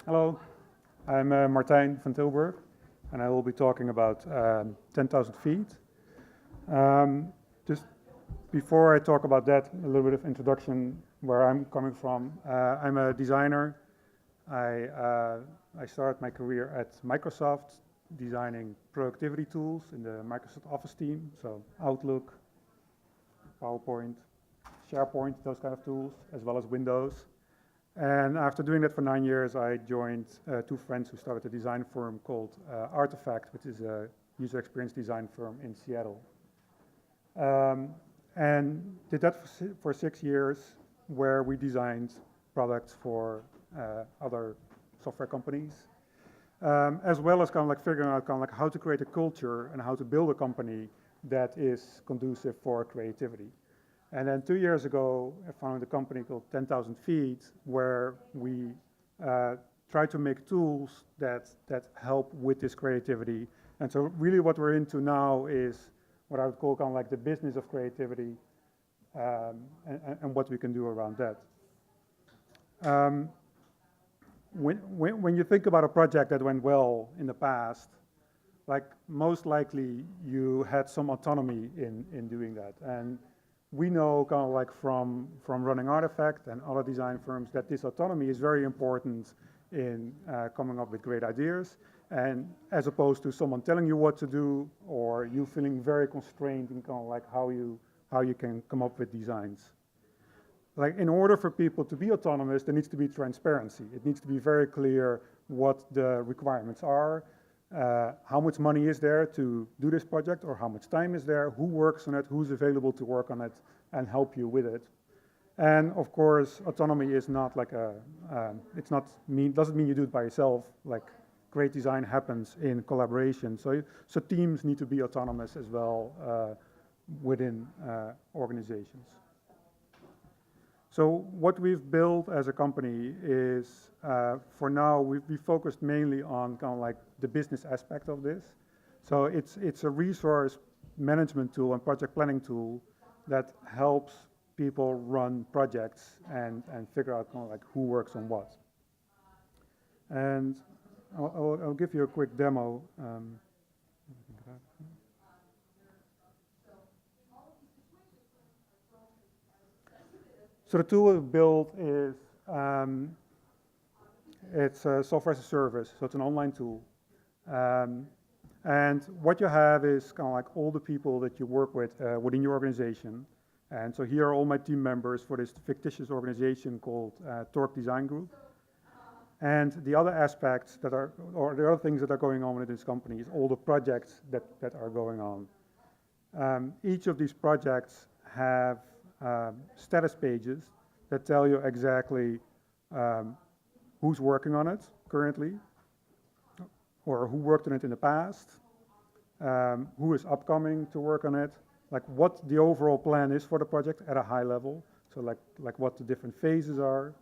Hello, I'm Martijn van Tilburg, and I will be talking about 10,000 feet. Just before I talk about that, a little bit of introduction where I'm coming from. I'm a designer. I started my career at Microsoft designing productivity tools in the Microsoft Office team, so Outlook, PowerPoint, SharePoint, those kind of tools, as well as Windows. And after doing that for 9 years, I joined two friends who started a design firm called Artifact, which is a user experience design firm in Seattle. And did that for 6 years, where we designed products for other software companies, as well as kind of like figuring out kind of like how to create a culture and how to build a company that is conducive for creativity. And then 2 years ago, I founded a company called 10,000 Feet, where we try to make tools that help with this creativity. And so really what we're into now is what I would call kind of like the business of creativity, and what we can do around that. When you think about a project that went well in the past, like most likely you had some autonomy in doing that. And we know kind of like from running Artifact and other design firms that this autonomy is very important in coming up with great ideas, and as opposed to someone telling you what to do or you feeling very constrained in kind of like how you can come up with designs. Like in order for people to be autonomous, there needs to be transparency. It needs to be very clear what the requirements are, how much money is there to do this project, or how much time is there, who works on it, who's available to work on it and help you with it. And of course, autonomy is not like doesn't mean you do it by yourself. Like great design happens in collaboration. So teams need to be autonomous as well within organizations. So what we've built as a company is, for now, we focused mainly on kind of like the business aspect of this. So it's a resource management tool and project planning tool that helps people run projects and figure out kind of like who works on what. And I'll give you a quick demo. So the tool we've built is, it's a software as a service, so it's an online tool. And what you have is kind of like all the people that you work with within your organization. And so here are all my team members for this fictitious organization called Torque Design Group. And the other aspects that are, or the other things that are going on within this company is all the projects that are going on. Each of these projects have status pages that tell you exactly who's working on it currently, or who worked on it in the past, who is upcoming to work on it, like what the overall plan is for the project at a high level, so like what the different phases are.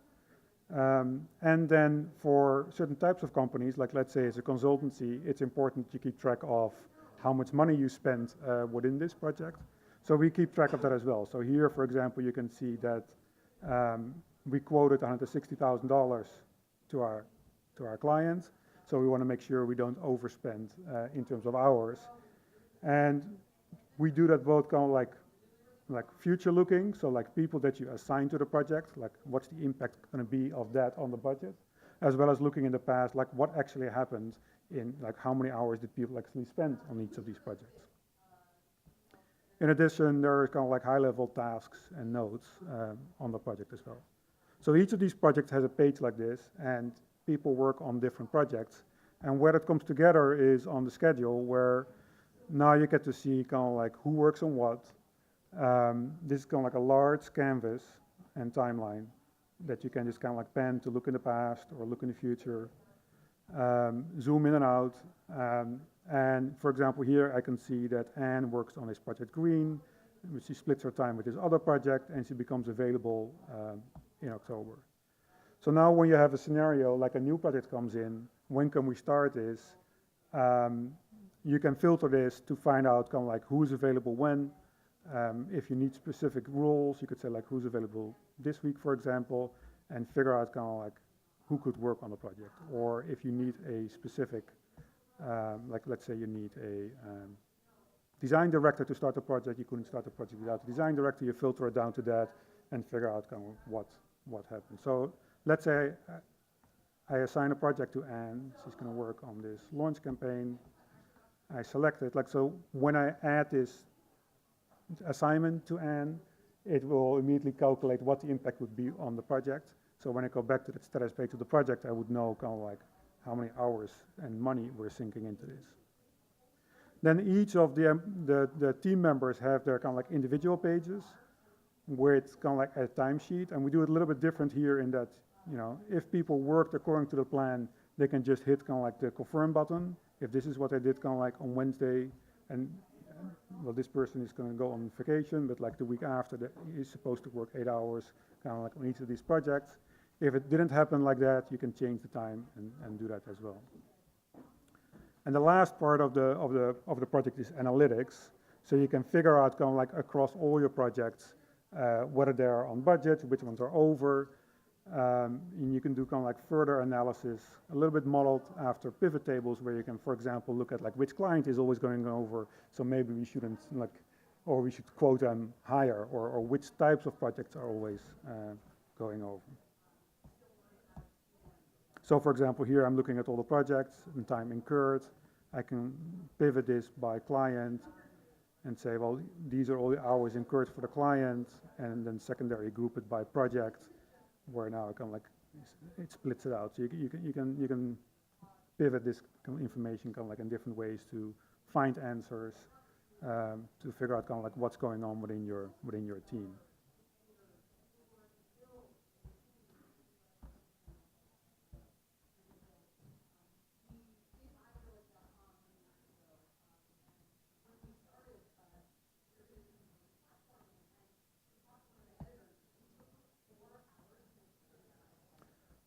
And then for certain types of companies, like let's say as a consultancy, it's important to keep track of how much money you spend within this project. So we keep track of that as well. So here, for example, you can see that we quoted $160,000 to our client. So we want to make sure we don't overspend in terms of hours. And we do that both kind of like future looking, so like people that you assign to the project, like what's the impact going to be of that on the budget, as well as looking in the past, like what actually happened in, like how many hours did people actually spend on each of these projects. In addition, there are kind of like high-level tasks and notes on the project as well. So each of these projects has a page like this, and people work on different projects. And where it comes together is on the schedule, where now you get to see kind of like who works on what. This is kind of like a large canvas and timeline that you can just kind of like pan to look in the past or look in the future, zoom in and out. And for example, here I can see that Anne works on this project green, which she splits her time with this other project, and she becomes available in October. So now when you have a scenario like a new project comes in, when can we start this? You can filter this to find out kind of like who's available when. If you need specific rules, you could say like who's available this week, for example, and figure out kind of like who could work on the project, or if you need a specific, like let's say you need a design director to start the project, you couldn't start the project without the design director, you filter it down to that and figure out kind of what happened. So let's say I assign a project to Anne, she's going to work on this launch campaign. I select it, like so when I add this assignment to Anne, it will immediately calculate what the impact would be on the project. So when I go back to the status page of the project, I would know kind of like how many hours and money we're sinking into this. Then each of the team members have their kind of like individual pages with kind of like a timesheet, and we do it a little bit different here in that, you know, if people worked according to the plan, they can just hit kind of like the confirm button. If this is what I did kind of like on Wednesday, and well, this person is going to go on vacation, but like the week after, he's supposed to work 8 hours kind of like on each of these projects. If it didn't happen like that, you can change the time and do that as well. And the last part of the project is analytics. So you can figure out kind of like across all your projects whether they're on budget, which ones are over. And you can do kind of like further analysis, a little bit modeled after pivot tables, where you can, for example, look at like which client is always going over. So maybe we shouldn't like, or we should quote them higher, or which types of projects are always going over. So for example, here I'm looking at all the projects and time incurred. I can pivot this by client and say, well, these are all the hours incurred for the client, and then secondary group it by project, where now I can like, it splits it out. So you can pivot this kind of information kind of like in different ways to find answers, to figure out kind of like what's going on within your team.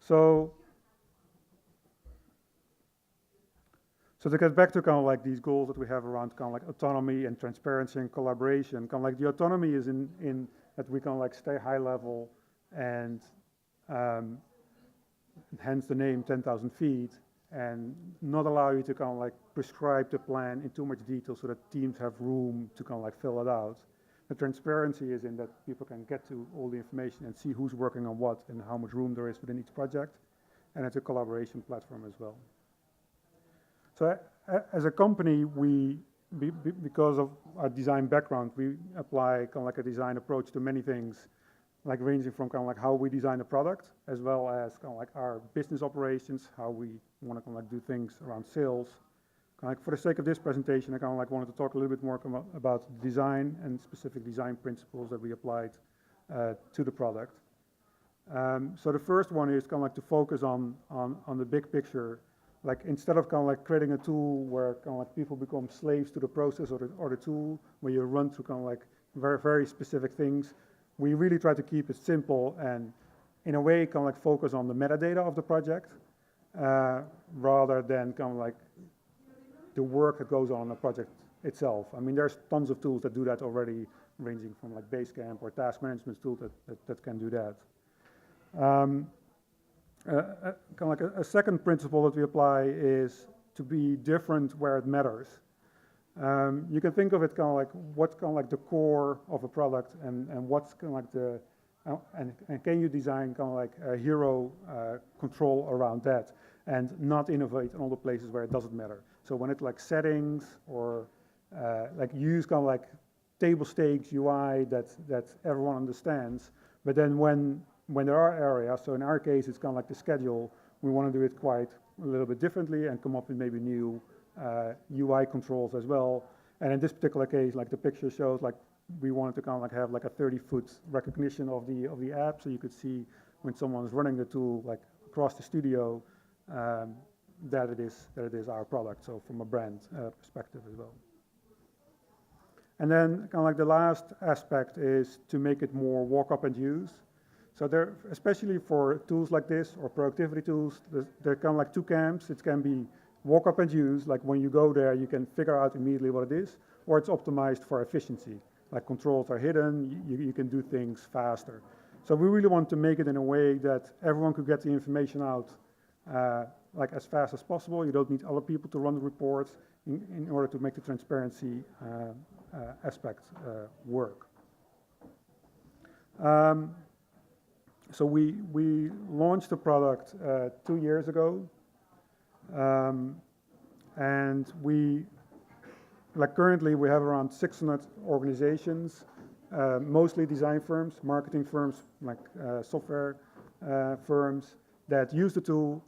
So to get back to kind of like these goals that we have around kind of like autonomy and transparency and collaboration, kind of like the autonomy is in that we kind of like stay high level, and hence the name 10,000 feet, and not allow you to kind of like prescribe the plan in too much detail so that teams have room to kind of like fill it out. The transparency is in that people can get to all the information and see who's working on what and how much room there is within each project. And it's a collaboration platform as well. So as a company, because of our design background, we apply kind of like a design approach to many things, like ranging from kind of like how we design a product, as well as kind of like our business operations, how we want to kind of like do things around sales. Like for the sake of this presentation, I kind of like wanted to talk a little bit more about design and specific design principles that we applied to the product. So the first one is kind of like to focus on the big picture. Like instead of kind of like creating a tool where kind of like people become slaves to the process or the tool, where you run through kind of like very, very specific things, we really try to keep it simple and in a way kind of like focus on the metadata of the project rather than kind of like the work that goes on the project itself. I mean, there's tons of tools that do that already, ranging from like Basecamp or task management tools that can do that. Kind of like a second principle that we apply is to be different where it matters. You can think of it kind of like what's kind of like the core of a product, and what's kind of like the and can you design kind of like a hero control around that, and not innovate in all the places where it doesn't matter. So when it's like settings or like use kind of like table stakes UI that everyone understands, but then when there are areas, so in our case it's kind of like the schedule, we want to do it quite a little bit differently and come up with maybe new UI controls as well. And in this particular case, like the picture shows, like we wanted to kind of like have like a 30-foot recognition of the app, so you could see when someone's running the tool like across the studio that it is our product. So from a brand perspective as well. And then kind of like the last aspect is to make it more walk up and use. So there, especially for tools like this or productivity tools, there are kind of like two camps. It can be walk up and use, like when you go there, you can figure out immediately what it is, or it's optimized for efficiency. Like controls are hidden, you can do things faster. So we really want to make it in a way that everyone could get the information out like as fast as possible. You don't need other people to run the reports in order to make the transparency aspect work. So we launched the product 2 years ago, and currently we have around 600 organizations, mostly design firms, marketing firms, like software firms that use the tool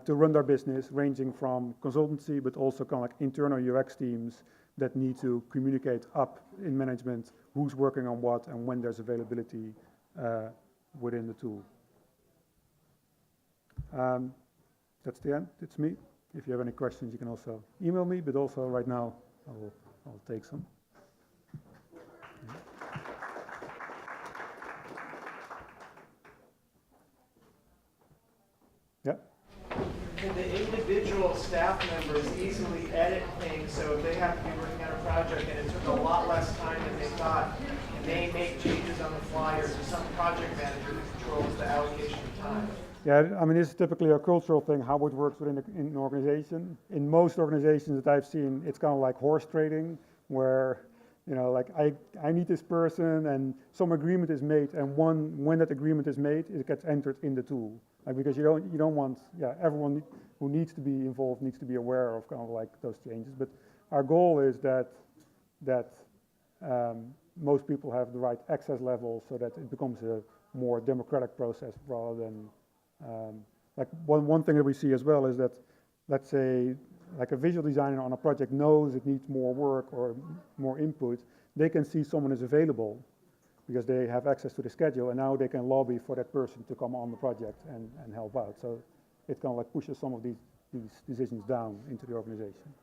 to run their business, ranging from consultancy, but also kind of like internal UX teams that need to communicate up in management who's working on what and when there's availability within the tool. That's the end. It's me. If you have any questions, you can also email me, but also right now I'll take some. Yeah. Can the individual staff members easily edit things so if they have to be working on a project and it took a lot less time than they thought, and they make changes on the fly, or is there some project manager who controls the allocation of time? Yeah, I mean, this is typically a cultural thing, how it works within an organization. In most organizations that I've seen, it's kind of like horse trading, where, you know, like I need this person and some agreement is made, and when that agreement is made, it gets entered in the tool. Like, because you don't want, everyone who needs to be involved needs to be aware of kind of like those changes. But our goal is that most people have the right access level so that it becomes a more democratic process rather than like one thing that we see as well is that, let's say, like a visual designer on a project knows it needs more work or more input, they can see someone is available because they have access to the schedule, and now they can lobby for that person to come on the project and help out. So it kind of like pushes some of these decisions down into the organization.